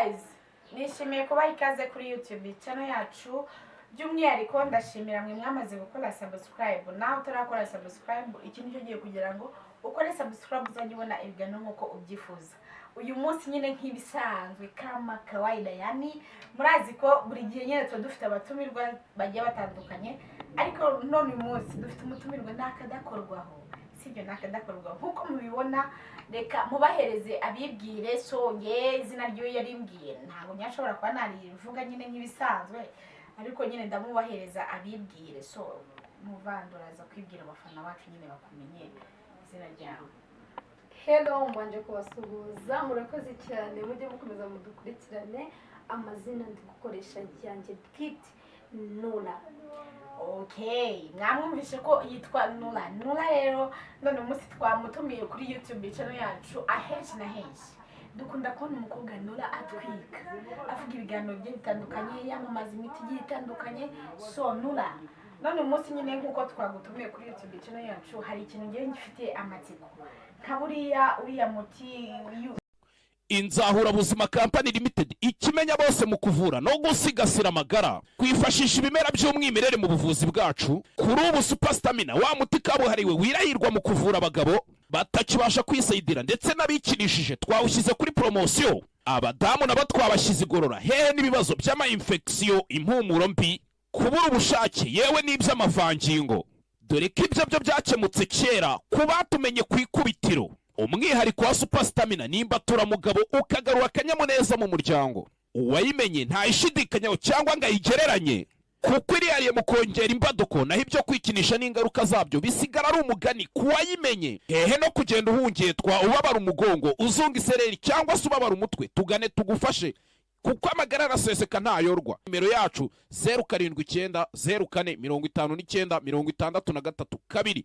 guys, nishimiye kuba ikaze kuri YouTube channel yacu. By'umwihariko ndashimira mwe mwamaze gukora subscribe. Naho utarakora subscribe, iki nicyo giye kugira ngo ukore subscribe uzajibona ibiganiro nkuko ubyifuza. Uyu munsi nyine nk'ibisanzwe kama kawaida, yani murazi ko buri gihe nyine dufite abatumirwa bagiye batandukanye, ariko none uyu munsi dufite umutumirwa nakadakorwaho. Sibyo nakadakorwaho nkuko mubibona. Reka mubahereze abibwire, so izina ryo yarimbwiye ntabwo nyashobora kuba narivuga nyine nk'ibisanzwe, ariko nyine ndamubahereza abibwire. So muvanduraza kwibwira abafana bacu nyine bakumenye izina ryawe. Hello, mbanje kubasuhuza, murakoze cyane, mujye mukomeza mudukurikirane. Amazina ndi gukoresha yanjye bwite Nula. Okay, mwamwumvishe ko yitwa Nula. Nula rero none umunsi twamutumiye kuri YouTube channel yacu. Ahenshi na henshi dukunda kubona umukobwa Nula atwika, avuga ibiganiro bye bitandukanye, yamamaza imiti igiye itandukanye. So Nula, none umunsi nyine nkuko twagutumiye kuri YouTube channel yacu, hari ikintu ngiye ngifite amatsiko. Kaburiya uriya muti Inzahura Buzima Company Limited ikimenya bose mu kuvura no gusigasira amagara, kwifashisha ibimera by'umwimerere mu buvuzi bwacu. Kuri ubu super stamina, wa muti kabuhariwe wirahirwa mu kuvura abagabo batakibasha kwisayidira ndetse n'abikinishije, twawushyize kuri promotion. Abadamu nabo twabashyize igorora hehe n'ibibazo by'ama infection, impumuro mbi, kubura ubushake, yewe n'iby'amavangingo. Dore ko ibyo byo byakemutse kera kubatumenye ku ikubitiro. Umwihariko wa super stamina nimba turamugabo ukagarura akanyamuneza mu muryango. Uwayimenye ntayishidikanyaho cyangwa ngo ayigereranye, kuko iriyariye mu kongera imbaduko, naho ibyo kwikinisha n'ingaruka zabyo bisigara ari umugani kuwayimenye. Hehe no kugenda uhungetwa, ubabara umugongo, uzunga isereri cyangwa se ubabara umutwe, tugane tugufashe, kuko amagara araseseka ntayorwa. Nimero yacu 079 04 59 63 2.